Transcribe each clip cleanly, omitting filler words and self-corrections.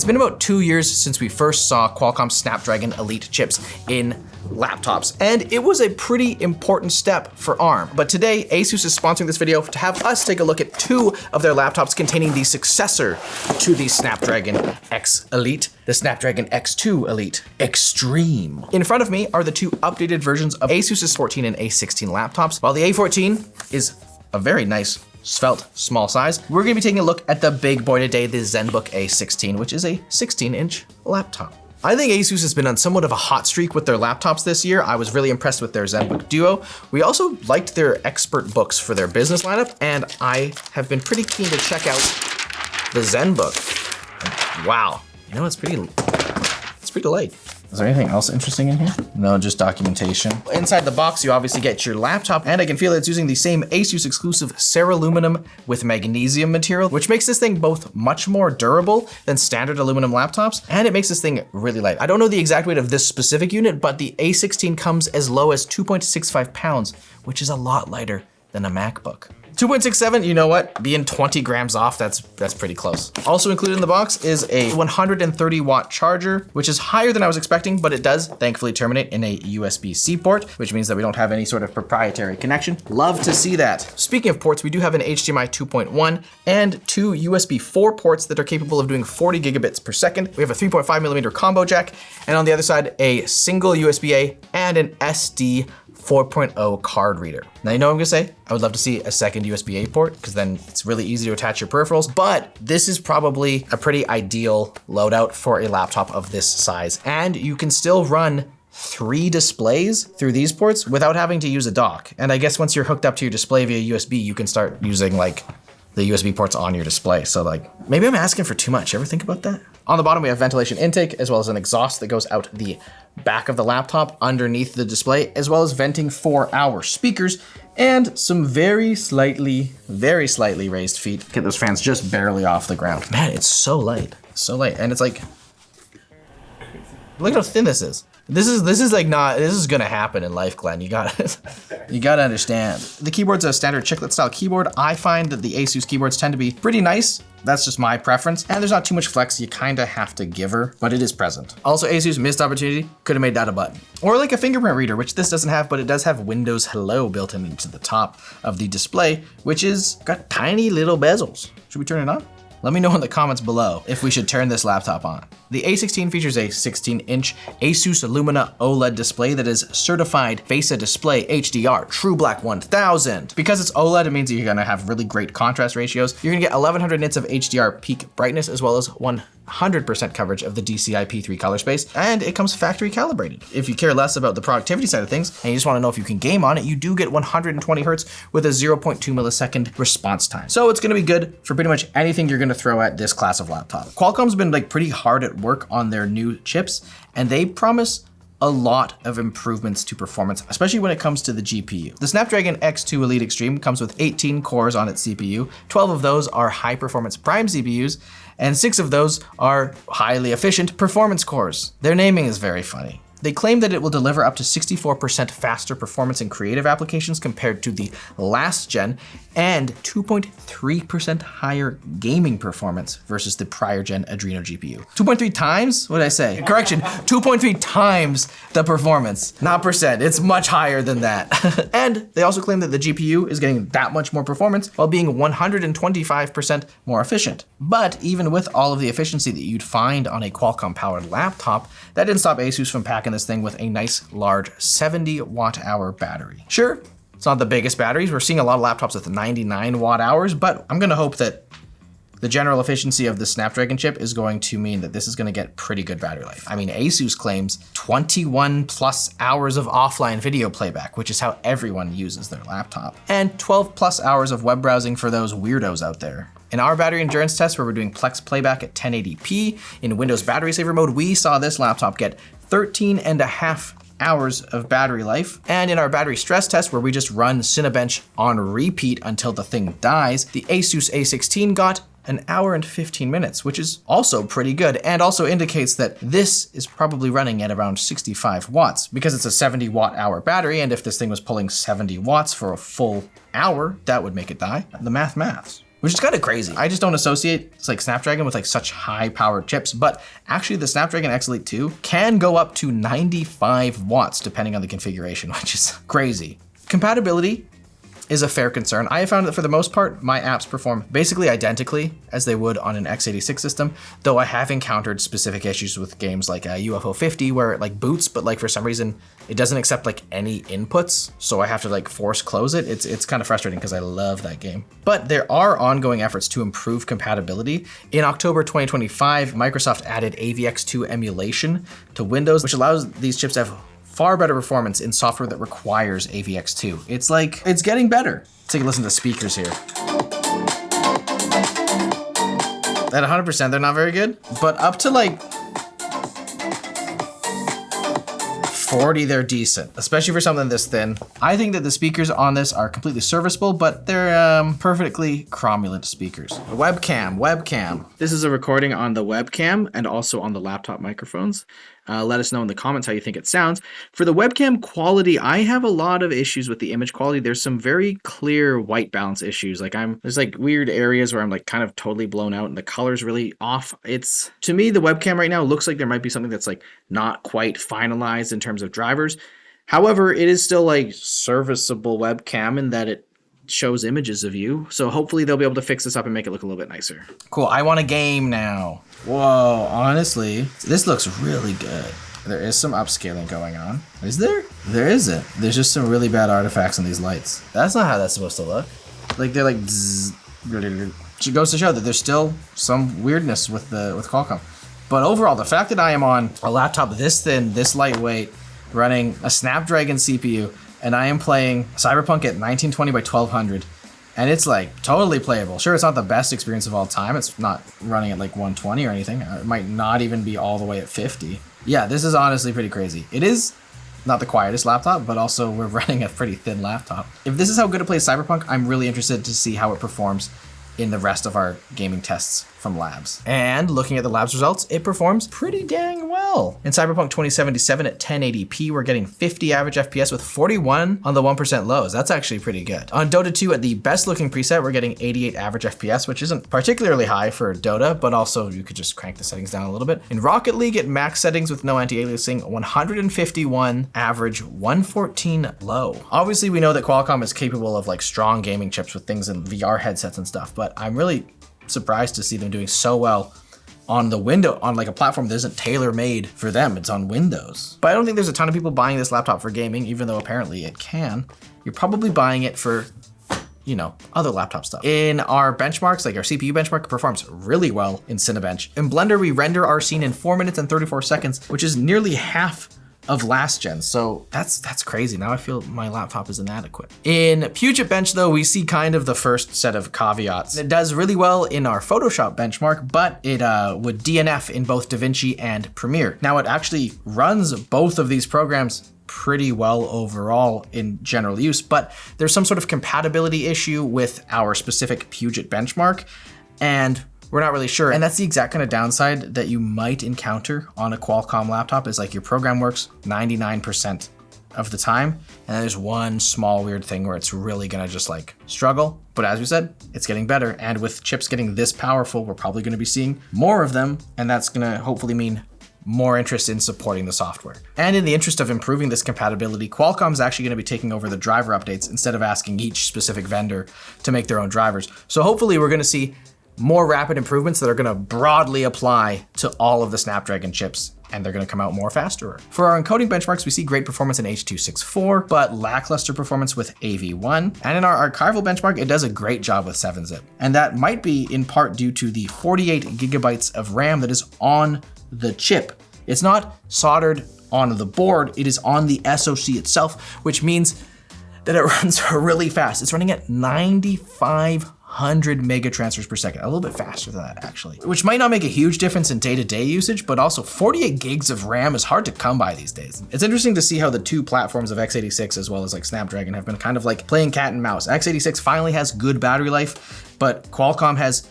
It's been about 2 years since we first saw Qualcomm Snapdragon Elite chips in laptops, and it was a pretty important step for ARM. But today, ASUS is sponsoring this video to have us take a look at 2 of their laptops containing the successor to the Snapdragon X Elite, the Snapdragon X2 Elite Extreme. In front of me are the 2 updated versions of ASUS's A14 and A16 laptops. While the A14 is a very nice svelte small size, we're gonna be taking a look at the big boy today, the Zenbook A16, which is a 16-inch laptop. I think ASUS has been on somewhat of a hot streak with their laptops this year. I was really impressed with their Zenbook Duo. We also liked their expert books for their business lineup, and I have been pretty keen to check out the Zenbook. Wow, you know, it's pretty light. Is there anything else interesting in here? No, just documentation. Inside the box, you obviously get your laptop, and I can feel it's using the same ASUS exclusive Ceraluminum with magnesium material, which makes this thing both much more durable than standard aluminum laptops, and it makes this thing really light. I don't know the exact weight of this specific unit, but the A16 comes as low as 2.65 pounds, which is a lot lighter than a MacBook. 2.67, you know what? Being 20 grams off, that's pretty close. Also included in the box is a 130 watt charger, which is higher than I was expecting, but it does thankfully terminate in a USB-C port, which means that we don't have any sort of proprietary connection. Love to see that. Speaking of ports, we do have an HDMI 2.1 and 2 USB 4 ports that are capable of doing 40 gigabits per second. We have a 3.5mm combo jack, and on the other side, a single USB-A and an SD 4.0 card reader. Now, you know what I'm gonna say? I would love to see a second USB-A port, because then it's really easy to attach your peripherals, but this is probably a pretty ideal loadout for a laptop of this size. And you can still run 3 displays through these ports without having to use a dock. And I guess once you're hooked up to your display via USB, you can start using like the USB ports on your display. So like, maybe I'm asking for too much. Ever think about that? On the bottom, we have ventilation intake, as well as an exhaust that goes out the back of the laptop underneath the display, as well as venting for our speakers, and some very slightly raised feet. Get those fans just barely off the ground. Man, it's so light, and it's like, look how thin this is. This is gonna happen in life, Glenn. You gotta understand. The keyboard's a standard chiclet style keyboard. I find that the ASUS keyboards tend to be pretty nice. That's just my preference. And there's not too much flex. You kinda have to give her, but it is present. Also, ASUS missed opportunity. Could have made that a button. Or like a fingerprint reader, which this doesn't have, but it does have Windows Hello built into the top of the display, which is got tiny little bezels. Should we turn it on? Let me know in the comments below if we should turn this laptop on. The A16 features a 16-inch ASUS Lumina OLED display that is certified FESA Display HDR True Black 1000. Because it's OLED, it means you're gonna have really great contrast ratios. You're gonna get 1100 nits of HDR peak brightness, as well as 100% coverage of the DCI-P3 color space, and it comes factory calibrated. If you care less about the productivity side of things, and you just wanna know if you can game on it, you do get 120 hertz with a 0.2 millisecond response time. So it's gonna be good for pretty much anything you're gonna throw at this class of laptop. Qualcomm's been like pretty hard at work on their new chips, and they promise a lot of improvements to performance, especially when it comes to the GPU. The Snapdragon X2 Elite Extreme comes with 18 cores on its CPU. 12 of those are high performance prime CPUs, and 6 of those are highly efficient performance cores. Their naming is very funny. They claim that it will deliver up to 64% faster performance in creative applications compared to the last gen, and 2.3% higher gaming performance versus the prior gen Adreno GPU. 2.3 times? What did I say? Correction, 2.3 times the performance, not percent. It's much higher than that. And they also claim that the GPU is getting that much more performance while being 125% more efficient. But even with all of the efficiency that you'd find on a Qualcomm powered laptop, that didn't stop ASUS from packing this thing with a nice large 70 watt hour battery. Sure, it's not the biggest batteries. We're seeing a lot of laptops with 99 watt hours, but I'm gonna hope that the general efficiency of the Snapdragon chip is going to mean that this is gonna get pretty good battery life. I mean, ASUS claims 21 plus hours of offline video playback, which is how everyone uses their laptop, and 12 plus hours of web browsing for those weirdos out there. In our battery endurance test, where we're doing Plex playback at 1080p in Windows battery saver mode, we saw this laptop get 13.5 hours of battery life. And in our battery stress test, where we just run Cinebench on repeat until the thing dies, the ASUS A16 got 1 hour and 15 minutes, which is also pretty good, and also indicates that this is probably running at around 65 watts because it's a 70 watt hour battery, and if this thing was pulling 70 watts for a full hour, that would make it die. The maths. which is kind of crazy. I just don't associate it's like Snapdragon with like such high powered chips, but actually the Snapdragon X Elite 2 can go up to 95 watts depending on the configuration, which is crazy. Compatibility is a fair concern. I have found that for the most part, my apps perform basically identically as they would on an x86 system, though I have encountered specific issues with games like UFO 50 where it like boots, but like for some reason it doesn't accept like any inputs, so I have to like force close it. It's kind of frustrating because I love that game. But there are ongoing efforts to improve compatibility. In October 2025, Microsoft added AVX2 emulation to Windows, which allows these chips to have far better performance in software that requires AVX2. It's like, it's getting better. Let's take a listen to the speakers here. At 100%, they're not very good, but up to like 40, they're decent, especially for something this thin. I think that the speakers on this are completely serviceable, but they're perfectly cromulent speakers. Webcam. This is a recording on the webcam and also on the laptop microphones. Let us know in the comments how you think it sounds. For the webcam quality, I have a lot of issues with the image quality. There's some very clear white balance issues. Like there's like weird areas where I'm like kind of totally blown out and the color's really off. To me, the webcam right now looks like there might be something that's like not quite finalized in terms of drivers. However, it is still like serviceable webcam in that it shows images of you. So hopefully they'll be able to fix this up and make it look a little bit nicer. Cool, I want a game now. Whoa, honestly, this looks really good. There is some upscaling going on. Is there? There isn't. There's just some really bad artifacts in these lights. That's not how that's supposed to look. Like they're like zzz. It goes to show that there's still some weirdness with Qualcomm. But overall, the fact that I am on a laptop this thin, this lightweight, running a Snapdragon CPU, and I am playing Cyberpunk at 1920 by 1200, and it's like totally playable. Sure, it's not the best experience of all time. It's not running at like 120 or anything. It might not even be all the way at 50. Yeah, this is honestly pretty crazy. It is not the quietest laptop, but also we're running a pretty thin laptop. If this is how good it plays Cyberpunk, I'm really interested to see how it performs in the rest of our gaming tests from labs. And looking at the labs results, it performs pretty dang well. In Cyberpunk 2077 at 1080p, we're getting 50 average FPS with 41 on the 1% lows. That's actually pretty good. On Dota 2 at the best looking preset, we're getting 88 average FPS, which isn't particularly high for Dota, but also you could just crank the settings down a little bit. In Rocket League at max settings with no anti-aliasing, 151 average, 114 low. Obviously we know that Qualcomm is capable of like strong gaming chips with things in VR headsets and stuff, but I'm really surprised to see them doing so well on like a platform that isn't tailor-made for them. It's on Windows. But I don't think there's a ton of people buying this laptop for gaming, even though apparently it can. You're probably buying it for, you know, other laptop stuff. In our benchmarks, like our CPU benchmark performs really well in Cinebench. In Blender, we render our scene in 4 minutes and 34 seconds, which is nearly half of last gen. So that's crazy. Now I feel my laptop is inadequate. In Puget Bench though, we see kind of the first set of caveats. It does really well in our Photoshop benchmark, but it would DNF in both DaVinci and Premiere. Now it actually runs both of these programs pretty well overall in general use, but there's some sort of compatibility issue with our specific Puget benchmark, and we're not really sure. And that's the exact kind of downside that you might encounter on a Qualcomm laptop, is like your program works 99% of the time. And then there's one small weird thing where it's really gonna just like struggle. But as we said, it's getting better. And with chips getting this powerful, we're probably gonna be seeing more of them. And that's gonna hopefully mean more interest in supporting the software. And in the interest of improving this compatibility, Qualcomm is actually gonna be taking over the driver updates instead of asking each specific vendor to make their own drivers. So hopefully we're gonna see more rapid improvements that are gonna broadly apply to all of the Snapdragon chips, and they're gonna come out more faster. For our encoding benchmarks, we see great performance in H.264, but lackluster performance with AV1. And in our archival benchmark, it does a great job with 7-zip. And that might be in part due to the 48 gigabytes of RAM that is on the chip. It's not soldered on the board, it is on the SoC itself, which means that it runs really fast. It's running at 9,500 mega transfers per second, a little bit faster than that actually, which might not make a huge difference in day-to-day usage, but also 48 gigs of RAM is hard to come by these days. It's interesting to see how the two platforms of x86 as well as like Snapdragon have been kind of like playing cat and mouse. x86 finally has good battery life, but Qualcomm has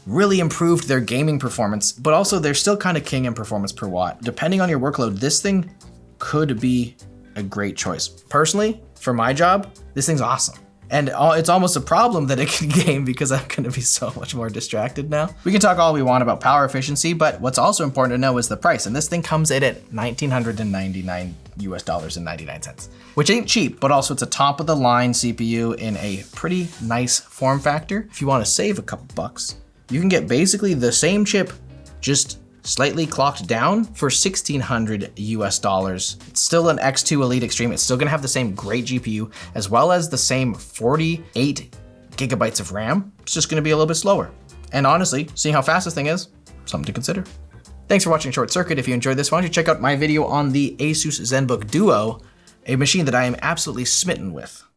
really improved their gaming performance, but also they're still kind of king in performance per watt. Depending on your workload, this thing could be a great choice. Personally, for my job, this thing's awesome. And it's almost a problem that it can game because I'm gonna be so much more distracted now. We can talk all we want about power efficiency, but what's also important to know is the price. And this thing comes in at $1,999 US and 99 cents, which ain't cheap, but also it's a top of the line CPU in a pretty nice form factor. If you wanna save a couple bucks, you can get basically the same chip, just slightly clocked down for $1,600 US. It's still an X2 Elite Extreme. It's still gonna have the same great GPU, as well as the same 48 gigabytes of RAM. It's just gonna be a little bit slower. And honestly, seeing how fast this thing is, something to consider. Thanks for watching Short Circuit. If you enjoyed this, why don't you check out my video on the ASUS Zenbook Duo, a machine that I am absolutely smitten with.